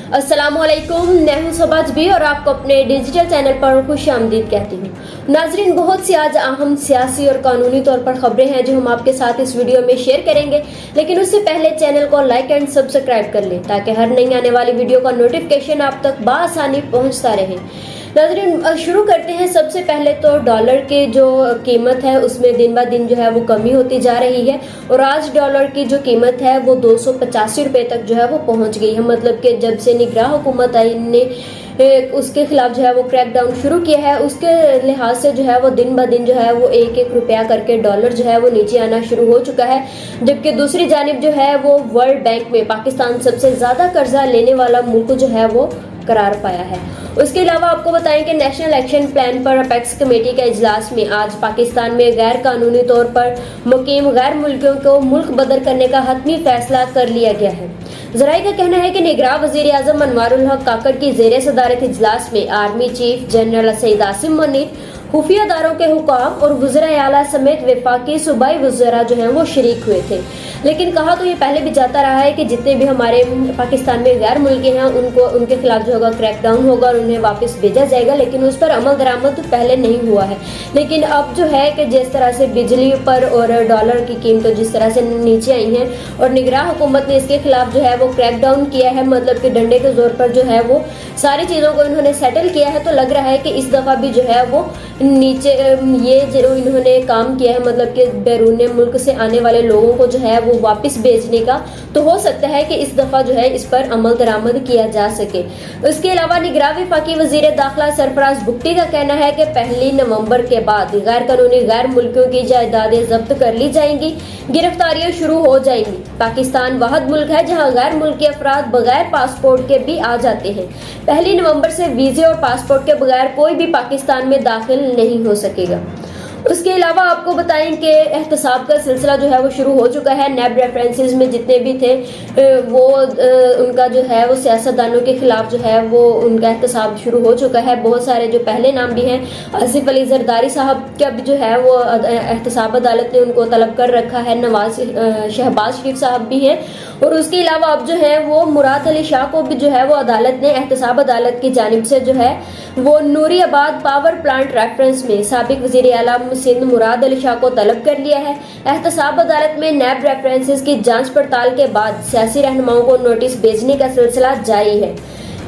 अस्सलामुअलैकुम, मैं हूं शहबाज भी और आपको अपने डिजिटल चैनल पर खुश आमदीद कहती हूं। नाजरीन, बहुत सी आज अहम सियासी और कानूनी तौर पर खबरें हैं जो हम आपके साथ इस वीडियो में शेयर करेंगे, लेकिन उससे पहले चैनल को लाइक एंड सब्सक्राइब कर लें ताकि हर नई आने वाली वीडियो का नोटिफिकेशन आप तक बआसानी पहुंचता रहे। नाजरीन, शुरू करते हैं। सबसे पहले तो डॉलर की जो कीमत है उसमें दिन ब दिन जो है वो कमी होती जा रही है और आज डॉलर की जो कीमत है वो 285 रुपए तक जो है वो पहुंच गई है। मतलब कि जब से निगरान हुकूमत ने उसके खिलाफ जो है वो क्रैकडाउन शुरू किया है, उसके लिहाज से जो है वो दिन ब दिन जो है वो एक एक रुपया करके डॉलर जो है वो नीचे आना शुरू हो चुका है। जबकि दूसरी जानिब जो है वो वर्ल्ड बैंक में पाकिस्तान सबसे ज्यादा कर्जा लेने वाला मुल्क जो है वो करार पाया है। उसके अलावा आपको बताएं कि नेशनल एक्शन प्लान पर अपेक्स कमेटी के इजलास में आज पाकिस्तान में गैर कानूनी तौर पर मुकीम गैर मुल्कियों को मुल्क बदर करने का हतमी फैसला कर लिया गया है। जराये का कहना है कि निगरान वजीर आजम अनवारुल हक काकड़ की जेर सदारत इजलास में army chief general Saeed Asim Munir, खुफिया दारों के हुकाम और वज़ीर आला समेत वफाकी सूबाई वज़रा जो हैं वो शरीक हुए थे। लेकिन कहा तो ये पहले भी जाता रहा है कि जितने भी हमारे पाकिस्तान में गैर मुल्की हैं उनके खिलाफ जो होगा क्रैकडाउन होगा और उन्हें वापस भेजा जाएगा, लेकिन उस पर अमल दरामद पहले नहीं हुआ है। लेकिन अब जो है कि जिस तरह से बिजली पर और डॉलर की कीमतें जिस तरह से नीचे आई हैं और निगरान हुकूमत ने इसके खिलाफ जो है वो क्रैकडाउन किया है, मतलब कि डंडे के जोर पर जो है वो सारी चीज़ों को इन्होंने सेटल किया है, तो लग रहा है कि इस दफ़ा भी जो है वो नीचे ये जो इन्होंने काम किया है, मतलब कि बैरून मुल्क से आने वाले लोगों को जो है वो वापस भेजने का, तो हो सकता है कि इस दफा जो है इस पर अमल दरामद किया जा सके। उसके अलावा निगरान वफाकी वजीर दाखिला सरफराज भुट्टी का कहना है कि 1 नवंबर के बाद गैर कानूनी गैर मुल्कियों की जायदादें जब्त कर ली जाएंगी, गिरफ्तारियां शुरू हो जाएंगी। पाकिस्तान वाहिद मुल्क है जहां गैर मुल्की अफराद बगैर पासपोर्ट के भी आ जाते हैं। 1 नवंबर से वीजे और पासपोर्ट के बगैर कोई भी पाकिस्तान में दाखिल नहीं हो सकेगा। उसके अलावा आपको बताएं कि एहतसाब का सिलसिला जो है वो शुरू हो चुका है। नैब रेफरेंसेस में जितने भी थे वो उनका जो है वो सियासतदानों के खिलाफ जो है वो उनका एहतसाब शुरू हो चुका है। बहुत सारे जो पहले नाम भी हैं, आसिफ अली जरदारी साहब का भी जो है वो एहतसाब अदालत ने उनको तलब कर रखा है। शहबाज शरीफ साहब भी हैं और उसके अलावा अब जो है वो मुराद अली शाह को भी जो है वो अदालत ने एहतसाब अदालत की जानिब से जो है वो नूरी आबाद पावर प्लांट रेफरेंस में साबिक वजीर आला सिंध मुराद अली शाह को तलब कर लिया है। एहतसाब अदालत में नैब रेफरेंसेस की जांच पड़ताल के बाद सियासी रहनुमाओं को नोटिस भेजने का सिलसिला जारी है।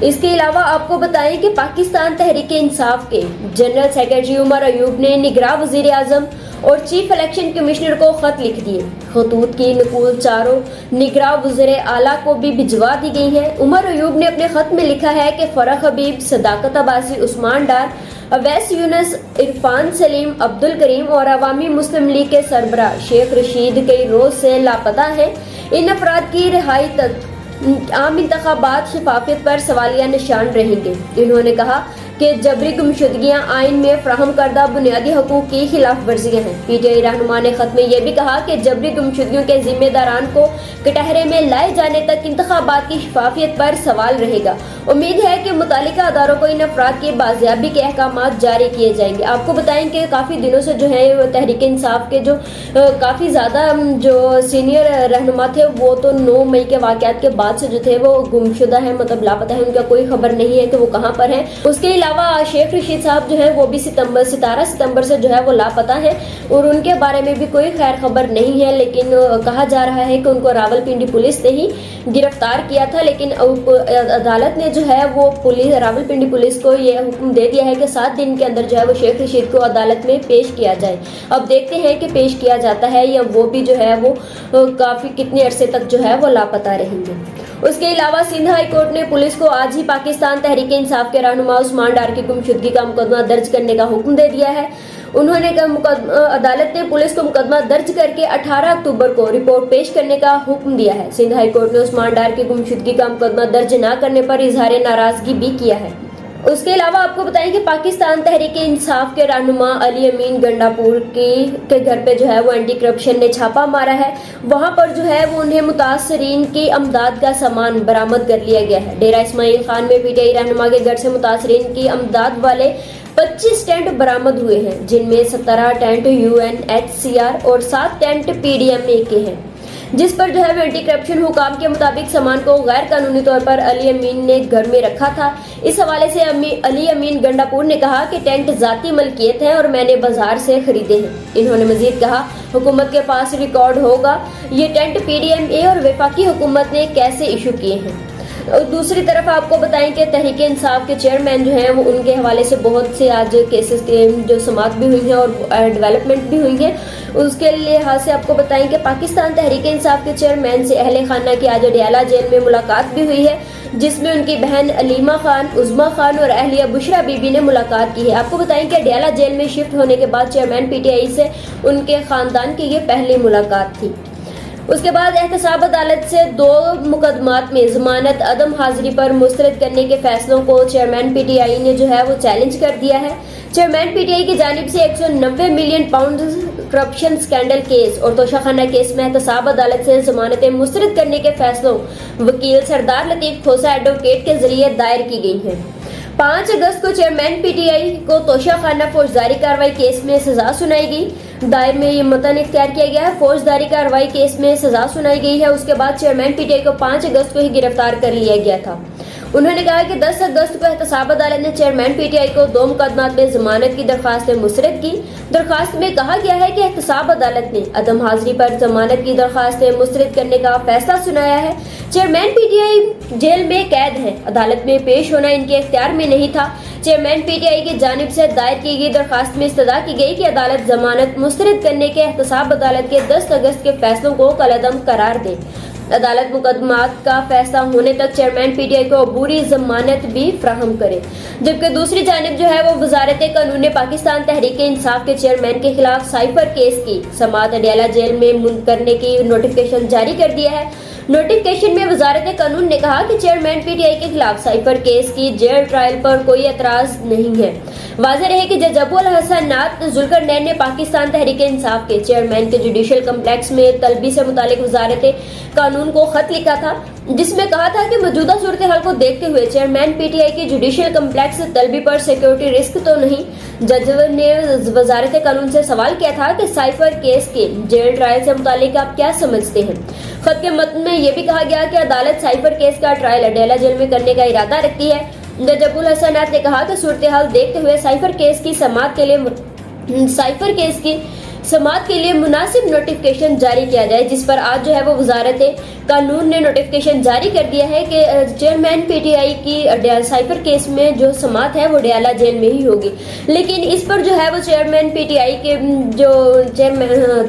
इसके अलावा आपको बताएं कि पाकिस्तान तहरीक इंसाफ के जनरल सेक्रेटरी उमर अयूब ने निगरान वजीर आजम और चीफ इलेक्शन कमिश्नर को खत लिख दिए। खतूत की नकूल चारों निगरान वज़ीर आला को भी भिजवा दी गई है। उमर अयूब ने अपने खत में लिखा है कि फरह हबीब, सदाकत अब्बासी, उस्मान डार, अवैस यूनुस, इरफान सलीम, अब्दुल करीम और अवामी मुस्लिम लीग के सरबराह शेख रशीद कई रोज से लापता हैं। इन अफराद की रिहाई तक आम इंतखाबात शफाफियत पर सवालिया निशान रहेंगे। इन्होंने कहा कि जबरी गुमशुदगियां आइन में फ्राहम करदा बुनियादी हकूक की खिलाफ वर्जियां हैं। पीटीआई रहनुमा ने खत में यह भी कहा कि जबरी गुमशुदगियों के जिम्मेदारान को कटहरे में लाए जाने तक इंतखाबात की शफाफियत पर सवाल रहेगा। उम्मीद है कि मुतालिका अदारों को इन अफराद की बाजियाबी के अहकामात जारी किए जाएंगे। आपको बताएं कि काफ़ी दिनों से जो है तहरीक इंसाफ के जो काफ़ी ज़्यादा जो सीनियर रहनुमा थे वो तो 9 मई के वाक़यात के बाद से जो थे वो गुमशुदा है, मतलब लापता है, उनका कोई खबर नहीं है कि वो कहाँ पर है। उसके अलावा शेख रशीद साहब जो है वो भी 17 सितंबर से जो है वो लापता है और उनके बारे में भी कोई खैर खबर नहीं है। लेकिन कहा जा रहा है कि उनको रावलपिंडी पुलिस ने ही गिरफ्तार किया था, लेकिन अदालत ने जो है वो रावलपिंडी पुलिस को ये हुक्म दे दिया है कि 7 दिन के अंदर जो है वो शेख रशीद को अदालत में पेश किया जाए। अब देखते हैं कि पेश किया जाता है या वो भी जो है वो काफी कितने अरसे तक जो है वो लापता रहेंगे। उसके अलावा सिंध हाई कोर्ट ने पुलिस को आज ही पाकिस्तान तहरीक इंसाफ के रहनुमा उस्मान डार की गुमशुदगी का मुकदमा दर्ज करने का हुक्म दे दिया है। उन्होंने अदालत ने पुलिस को मुकदमा दर्ज करके 18 अक्टूबर को रिपोर्ट पेश करने का हुक्म दिया है। सिंध हाई कोर्ट ने उस्मान डार की गुमशुदगी का मुकदमा दर्ज न करने पर इजहार नाराजगी भी किया है। उसके अलावा आपको बताएं कि पाकिस्तान तहरीक इंसाफ के रहनुमा अली अमीन गंडापुर के घर पे जो है वो एंटी करप्शन ने छापा मारा है। वहां पर जो है वो उन्हें मुतासरीन की अमदाद का सामान बरामद कर लिया गया है। डेरा इस्माइल खान में पीटीआई रहनुमा के घर से मुतासरीन की अमदाद वाले 25 टेंट बरामद हुए हैं, जिनमें 17 टेंट UNHCR और 7 टेंट PDMA के हैं। जिस पर जो है वो एंटी करप्शन हुकाम के मुताबिक सामान को गैर कानूनी तौर पर अली अमीन ने घर में रखा था। इस हवाले से अली अमीन गंडापुर ने कहा कि टेंट जाती मलकियत है और मैंने बाजार से खरीदे हैं। इन्होंने मजीद कहा, हुकूमत के पास रिकॉर्ड होगा ये टेंट PDMA और वफाकी हुकूमत ने कैसे इशू किए हैं। और दूसरी तरफ आपको बताएं कि तहरीक इंसाफ के चेयरमैन जो हैं वो उनके हवाले से बहुत से आज केसेस के जो समाअत भी हुई हैं और डेवलपमेंट भी हुई है। उसके लिहाज से आपको बताएं कि पाकिस्तान तहरीक इंसाफ के चेयरमैन से अहले खाना की आज अडियाला जेल में मुलाकात भी हुई है, जिसमें उनकी बहन अलीमा खान, उज़मा खान और अहलिया बुशरा बीबी ने मुलाकात की है। आपको बताएं कि अडियाला जेल में शिफ्ट होने के बाद चेयरमैन PTI से उनके खानदान की ये पहली मुलाकात थी। उसके बाद एहतसाब अदालत से 2 मुकदमात में जमानत अदम हाजिरी पर मुस्तरद करने के फैसलों को चेयरमैन PTI ने जो है वो चैलेंज कर दिया है। चेयरमैन PTI की जानिब से 190 million pound corruption scandal case और तोशाखाना केस में एहतसाब अदालत से जमानतें मुस्तरद करने के फैसलों वकील सरदार लतीफ खोसा एडवोकेट के जरिए दायर की गई हैं। 5 अगस्त को चेयरमैन PTI को तोशाखाना फौजदारी कार्रवाई केस में सजा सुनाई गई। दायर में ये मतन इख्तियार किया गया है। फौजदारी कार्रवाई केस में सजा सुनाई गई है। उसके बाद चेयरमैन PTI को 5 अगस्त को ही गिरफ्तार कर लिया गया था। उन्होंने कहा कि 10 अगस्त को एहतसाब अदालत ने चेयरमैन PTI को 2 मुकदमात में जमानत की दरख्वास्त मुस्तरद की। दरख्वास्त में कहा गया है कि एहतसाब अदालत ने अदम हाजिरी पर जमानत की दरख्वास्त मुस्तरद करने का फैसला सुनाया है। चेयरमैन PTI जेल में कैद है, अदालत में पेश होना इनके इख्तियार में नहीं था। चेयरमैन PTI की जानिब से दायर की गई दरख्वास्त में इस्तदा की गई कि अदालत जमानत मुस्तरद करने के एहतसाब अदालत के 10 अगस्त के फैसलों को कलअदम करार दे। अदालत मुकदमात का फैसला होने तक चेयरमैन PTI को अबूरी जमानत भी फ्राहम करे। जबकि दूसरी जानिब जो है वो वजारत कानून ने पाकिस्तान तहरीक इंसाफ के चेयरमैन के खिलाफ साइफर केस की समाअत अडियाला जेल में मुंतकिल करने की नोटिफिकेशन जारी कर दिया है। नोटिफिकेशन में वजारत कानून ने कहा कि चेयरमैन PTI के खिलाफ साइफर केस की जेल ट्रायल पर कोई एतराज नहीं है। वाज़ेह रहे कि जज अबुल हसन नात जुल्करनैन ने पाकिस्तान तहरीक इंसाफ के चेयरमैन के जुडिशल कम्प्लेक्स में तलबी से मुतालिक वजारत कानून को खत लिखा था, जिसमें कहा था कि मौजूदा सूरत हाल को देखते हुए चेयरमैन PTI की जुडिशल कम्प्लेक्स तलबी पर सिक्योरिटी रिस्क तो नहीं। जज ने वजारत कानून से सवाल किया था कि साइफर केस के जेल ट्रायल से मुतालिक आप क्या समझते हैं। खत के मतन में यह भी कहा गया कि अदालत साइफर केस का ट्रायल अडियाला जेल में करने का इरादा रखती है। जज अबुल हसन नात ने कहा कि सूरत हाल देखते हुए साइफर केस की समाअत के लिए मुनासिब नोटिफिकेशन जारी किया जाए, जिस पर आज जो है वो वजारत कानून ने नोटिफिकेशन जारी कर दिया है कि चेयरमैन PTI की साइफर केस में जो समाअत है वो अडियाला जेल में ही होगी। लेकिन इस पर जो है वो चेयरमैन PTI के जो चेयरमैन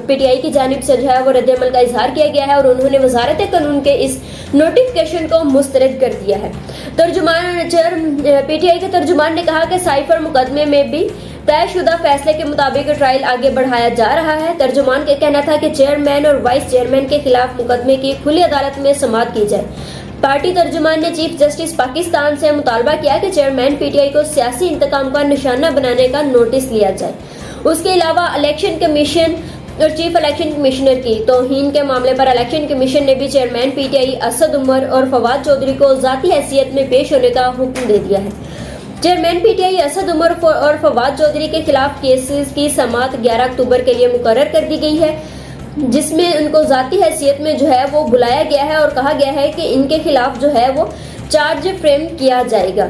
PTI की जानिब से जो है वो रद्द-ए-अमल का इजहार किया गया है और उन्होंने वजारत कानून के इस नोटिफिकेशन को मुस्तरद कर दिया है। PTI के तर्जुमान ने कहा कि साइफर मुकदमे में भी तयशुदा फैसले के मुताबिक ट्रायल आगे बढ़ाया जा रहा है। तर्जुमान का कहना था कि चेयरमैन और वाइस चेयरमैन के खिलाफ मुकदमे की खुली अदालत में समाअत की जाए। पार्टी तर्जुमान ने चीफ जस्टिस पाकिस्तान से मुतालबा किया कि चेयरमैन PTI को सियासी इंतकाम का निशाना बनाने का नोटिस लिया जाए। उसके अलावा इलेक्शन कमीशन और चीफ इलेक्शन कमिश्नर की तौहीन के मामले पर इलेक्शन कमीशन ने भी चेयरमैन PTI असद उमर और फवाद चौधरी को जाती हैसियत में पेश होने का हुक्म दे दिया है। चेयरमैन PTI असद उमर और फवाद चौधरी के खिलाफ केसेस की समाअत 11 अक्टूबर के लिए मुकर्रर कर दी गई है, जिसमें उनको जाती हैसियत में जो है वो बुलाया गया है और कहा गया है कि इनके खिलाफ जो है वो चार्ज फ्रेम किया जाएगा।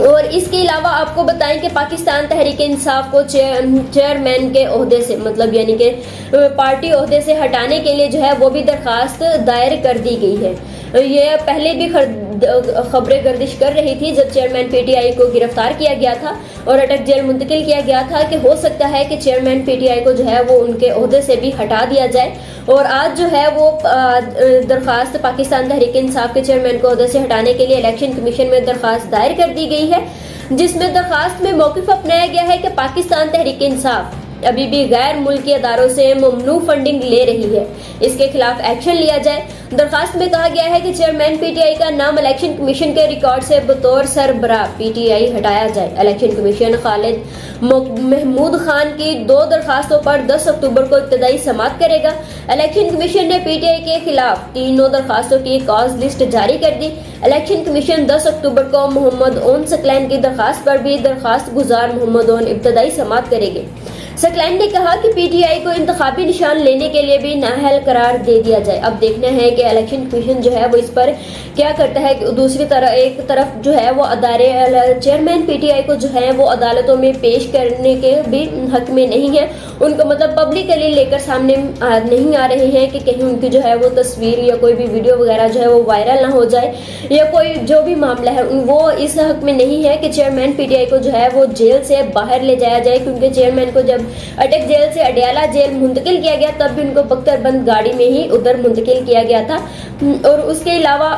और इसके अलावा आपको बताएं कि पाकिस्तान तहरीक इंसाफ को चेयरमैन के ओहदे से मतलब यानी कि पार्टी ओहदे से हटाने के लिए जो है वो भी दरखास्त दायर कर दी गई है। ये पहले भी खबरें गर्दिश कर रही थी जब चेयरमैन PTI को गिरफ्तार किया गया था और अटक जेल मुंतकिल किया गया था कि हो सकता है कि चेयरमैन PTI को जो है वो उनके ओहदे से भी हटा दिया जाए। और आज जो है वो दरखास्त पाकिस्तान तहरीक इंसाफ के चेयरमैन को ओहदे से हटाने के लिए इलेक्शन कमीशन में दरखास्त दायर कर दी गई है, जिसमें दरखास्त में मौक़िफ़ अपनाया गया है कि पाकिस्तान तहरीक इंसाफ अभी भी गैर मुल्की अदारों से ममनू फंडिंग ले रही है, इसके खिलाफ एक्शन लिया जाए। दरखास्त में कहा गया है कि चेयरमैन PTI का नाम इलेक्शन कमीशन के रिकॉर्ड से बतौर सरबराह PTI हटाया जाए। इलेक्शन कमीशन खालिद महमूद खान की 2 दरखास्तों पर 10 अक्टूबर को इब्तदाई समाअत करेगा। इलेक्शन कमीशन ने PTI के खिलाफ 3 दरखास्तों की कॉज लिस्ट जारी कर दी। इलेक्शन कमीशन 10 अक्टूबर को मोहम्मद ओन सकलैन की दरखास्त पर भी दरखास्त गुजार मोहम्मद ओन इब्तदाई समाअत करेंगे। सकलाइन ने कहा कि पीटीआई को इंतखाबी निशान लेने के लिए भी नाअहल करार दे दिया जाए। अब देखना है कि इलेक्शन कमीशन जो है वो इस पर क्या करता है। दूसरी तरफ एक तरफ जो है वो अदारे चेयरमैन पीटीआई को जो है वो अदालतों में पेश करने के भी हक में नहीं है। उनको मतलब पब्लिकली लेकर सामने नहीं आ रहे हैं कि कहीं उनकी जो है वो तस्वीर या कोई भी वीडियो वगैरह जो है वो वायरल ना हो जाए, या कोई जो भी मामला है वो इस हक में नहीं है कि चेयरमैन पीटीआई को जो है वो जेल से बाहर ले जाया जाए। क्योंकि चेयरमैन को जब अटक जेल से अडयाला जेल मुंतकिल किया गया तब भी उनको बख्तरबंद गाड़ी में ही उधर मुंतकिल किया गया था। और उसके अलावा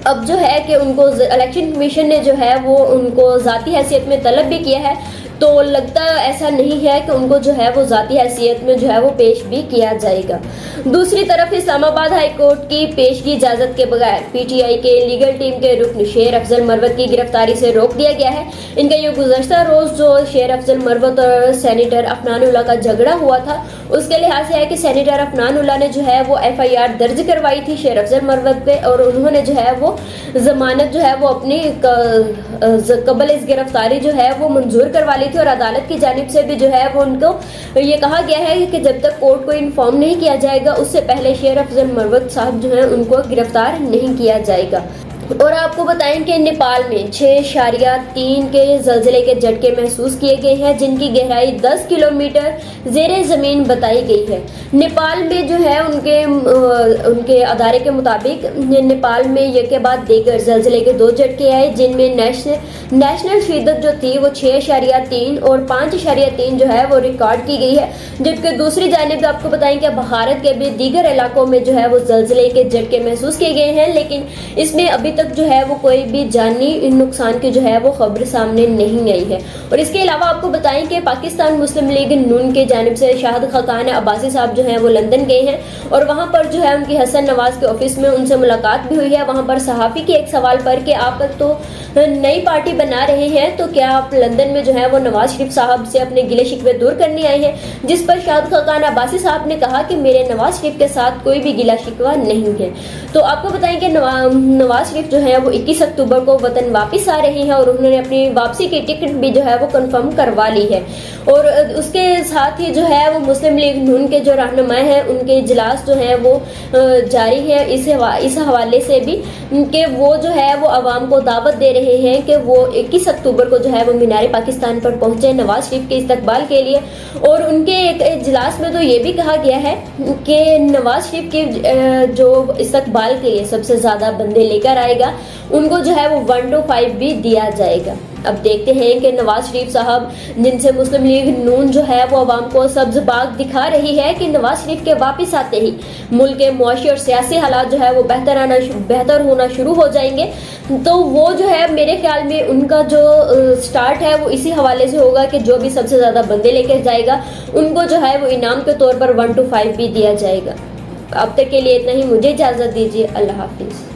अब जो है कि उनको इलेक्शन कमीशन ने जो है वो उनको ज़ाती हैसियत में तलब भी किया है, तो लगता ऐसा नहीं है कि उनको जो है वो ज़ाती हैसियत में जो है वो पेश भी किया जाएगा। दूसरी तरफ इस्लामाबाद हाई कोर्ट की पेशगी इजाज़त के बगैर पीटीआई के लीगल टीम के रुकन शेर अफजल मरवत की गिरफ्तारी से रोक दिया गया है। इनका ये गुज़श्ता रोज़ जो शेर अफजल मरवत और सैनिटर अफनानुल्लाह का झगड़ा हुआ था उसके लिहाज से है कि सैनिटर अफनानुल्लाह ने जो है वो FIR दर्ज करवाई थी शेर अफजल मरवत पे, और उन्होंने जो है वो जमानत जो है वो अपनी कबल इस गिरफ्तारी जो है वो मंजूर करवा ली थी। और अदालत की जानिब से भी जो है वो उनको ये कहा गया है कि जब तक कोर्ट को इन्फॉर्म नहीं किया जाएगा उससे पहले शेर अफजल मरवत साहब जो है उनको गिरफ्तार नहीं किया जाएगा। और आपको बताएं कि नेपाल में 6.3 के ज़लज़ले के झटके महसूस किए गए हैं, जिनकी गहराई 10 किलोमीटर ज़ेरे ज़मीन बताई गई है। नेपाल में जो है उनके अदारे के मुताबिक नेपाल में एक के बाद देकर ज़लज़ले के 2 झटके आए, जिनमें नेशनल शिद्दत जो थी वो 6.3 और 5.3 जो है वो रिकॉर्ड की गई है। जबकि दूसरी जानिब आपको बताएं कि भारत के भी दीगर इलाकों में जो है वो ज़लज़ले के झटके महसूस किए गए हैं, लेकिन इसमें अभी तक जो है वो कोई भी जानी नुकसान की जो है वो खबर सामने नहीं आई है। और इसके अलावा आपको बताएं कि पाकिस्तान मुस्लिम लीग नून के जानिब से शाहिद खाकान अब्बासी साहब जो हैं वो लंदन गए हैं, और वहां पर जो है उनकी हसन नवाज के ऑफिस में उनसे मुलाकात भी हुई है। वहां पर सहाफ़ी के एक सवाल पर कि आप तो नई पार्टी बना रहे हैं, तो क्या आप लंदन में जो है वो नवाज शरीफ साहब से अपने गिले शिकवे दूर करने आए हैं, जिस पर शाहिद खाकान अब्बासी साहब ने कहा कि मेरे नवाज शरीफ के साथ कोई भी गिला शिकवा नहीं है। तो आपको बताएं कि नवाज शरीफ जो है वो 21 अक्टूबर को वतन वापस आ रहे हैं, और उन्होंने अपनी वापसी की टिकट भी जो है वो कंफर्म करवा ली है। और उसके साथ ही जो है वो मुस्लिम लीग नून के जो रहनुमा हैं उनके इजलास जो है वो जारी है। इस हवाले से भी कि वो जो है वो आवाम को दावत दे रहे हैं कि वो 21 अक्टूबर को जो है वो मीनार पाकिस्तान पर पहुंचे नवाज शरीफ के इस्तकबाल के लिए। और उनके एक इजलास में तो ये भी कहा गया है कि नवाज शरीफ के जो इस्तकबाल के लिए सबसे ज़्यादा बंदे लेकर आएगा उनको जो है वो 1 to 5 भी दिया जाएगा। अब देखते हैं कि नवाज शरीफ साहब जिनसे मुस्लिम लीग नून जो है वो आवाम को सब्ज बाग दिखा रही है कि नवाज शरीफ के वापस आते ही मुल्क के मुआशी और सियासी हालात जो है वो बेहतर होना शुरू हो जाएंगे। तो वो जो है मेरे ख्याल में उनका जो स्टार्ट है वो इसी हवाले से होगा कि जो भी सबसे ज़्यादा बंदे लेकर जाएगा उनको जो है वो इनाम के तौर पर 1 to 5 भी दिया जाएगा। अब तक के लिए इतना ही, मुझे इजाज़त दीजिए। अल्लाह हाफिज़।